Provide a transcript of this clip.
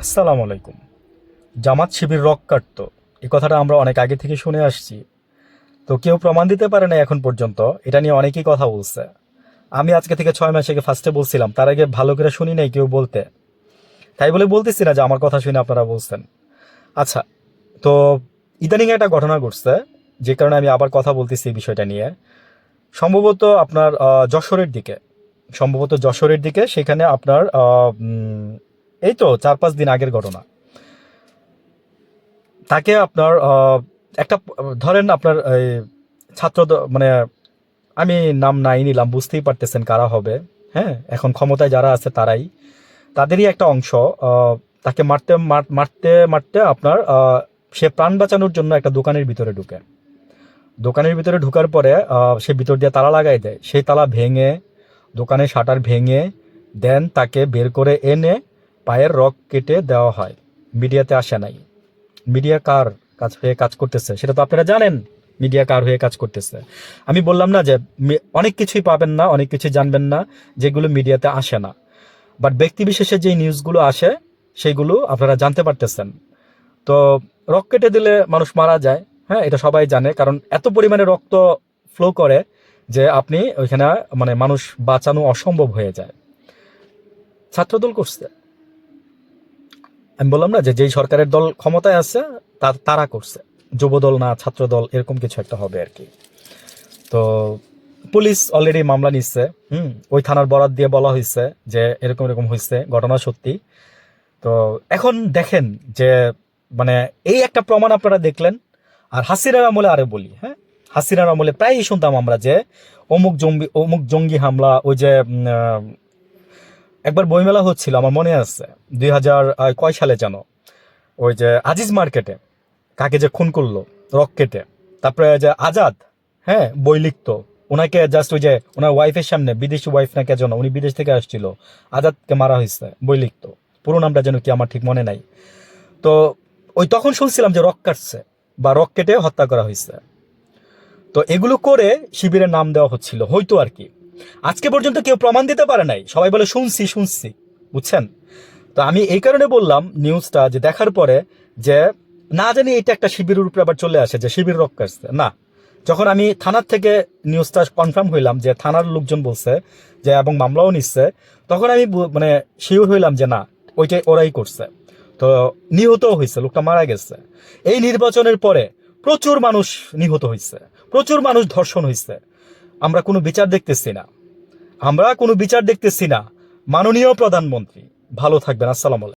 আসসালামু আলাইকুম। জামাত শিবির রক কাটতো, এই কথাটা আমরা অনেক আগে থেকে শুনে আসছি। তো কেউ প্রমাণ দিতে পারে না এখন পর্যন্ত। এটা নিয়ে অনেকেই কথা বলছে। আমি আজকে থেকে 6 মাস আগে ফার্স্টে বলছিলাম, তার আগে ভালো করে শুনি নাই কেউ বলতে। তাই বলে বলতেছি না যে আমার কথা শুনে আপনারা বলছেন। আচ্ছা, তো ইদানিং একটা ঘটনা ঘটছে, যে কারণে আমি আবার কথা বলতেছি এই বিষয়টা নিয়ে। সম্ভবত আপনার যশোরের দিকে, সেখানে আপনার এই তো 4-5 দিন আগের ঘটনা। তাকে আপনার একটা, ধরেন আপনার এই মানে আমি নাম নাই নিলাম, বুঝতেই পারতেছেন কারা হবে। হ্যাঁ, এখন ক্ষমতায় যারা আছে তারাই, তাদেরই একটা অংশ। আহ, তাকে মারতে মারতে মারতে আপনার সে প্রাণ বাঁচানোর জন্য একটা দোকানের ভিতরে ঢুকে। দোকানের ভিতরে ঢুকার পরে সে ভিতর দিয়ে তালা লাগাই দেয়। সেই তালা ভেঙে, দোকানের শাটার ভেঙে দেন তাকে বের করে এনে পায়ের রগ কেটে দেওয়া হয়। মিডিয়াতে আসে নাই। মিডিয়া কার কাজ হয়ে কাজ করতেছে সেটা তো আপনারা জানেন। মিডিয়া কার হয়ে কাজ করতেছে। আমি বললাম না যে অনেক কিছুই পাবেন না, অনেক কিছুই জানবেন না, যেগুলো মিডিয়াতে আসে না। বাট ব্যক্তি বিশেষে যে নিউজগুলো আসে সেইগুলো আপনারা জানতে পারতেছেন। তো রক কেটে দিলে মানুষ মারা যায়, হ্যাঁ, এটা সবাই জানে, কারণ এত পরিমাণে রক্ত ফ্লো করে যে আপনি ওইখানে মানে মানুষ বাঁচানো অসম্ভব হয়ে যায়। ছাত্রদল করছে। আমি বললাম না যে যেই সরকারের দল ক্ষমতায় আছে তারা করছে। যুবদল না ছাত্রদল, এরকম কিছু একটা হবে আর কি। তো পুলিশ অলরেডি মামলা নিচ্ছে। ওই থানার বরাত দিয়ে বলা হয়েছে যে এরকম এরকম হয়েছে, ঘটনা সত্যি। তো এখন দেখেন যে মানে এই একটা প্রমাণ আপনারা দেখলেন। আর হাসিনার আমলে আরে বলি, হ্যাঁ, হাসিনার আমলে প্রায়ই শুনতাম আমরা যে অমুক জঙ্গি হামলা। ওই যে একবার বইমেলা হচ্ছিল, আমার মনে আছে, 2000 কয় সালে যেন, ওই যে আজিজ মার্কেটে কাকে যে খুন করলো রক কেটে। তারপরে যে আজাদ, হ্যাঁ, বই লিখতো, ওনাকে জাস্ট ওই যে ওনার ওয়াইফের সামনে, বিদেশি ওয়াইফ নাকি যেন, উনি বিদেশ থেকে আসছিল, আজাদকে মারা হয়েছে, বই লিখতো। পুরো নামটা যেন কি আমার ঠিক মনে নাই। তো ওই তখন শুনছিলাম যে রক কাটছে বা রক কেটে হত্যা করা হয়েছে। তো এগুলো করে শিবিরের নাম দেওয়া হচ্ছিল হয়তো আর কি। আজকে পর্যন্ত কেউ প্রমাণ দিতে পারে নাই, সবাই বলে শুনছি শুনছি, বুঝছেন? তো আমি এই কারণে বললাম নিউজটা যে দেখার পরে, যে না জানি এটা একটা শিবিরের উপরে আবার চলে আসে যে শিবির রক্ষা আসছে না। যখন আমি থানার থেকে নিউজটা কনফার্ম হইলাম যে থানার লোকজন বলছে যে এবং মামলাও নিচ্ছে, তখন আমি মানে শিওর হইলাম যে না, ওইটাই ওরাই করছে। তো নিহতও হয়েছে, লোকটা মারা গেছে। এই নির্বাচনের পরে প্রচুর মানুষ নিহত হয়েছে, প্রচুর মানুষ ধর্ষণ হয়েছে। আমরা কোনো বিচার দেখতেছি না, আমরা কোনো বিচার দেখতেছি না। মাননীয় প্রধানমন্ত্রী ভালো থাকবেন। আসসালাম আলাইকুম।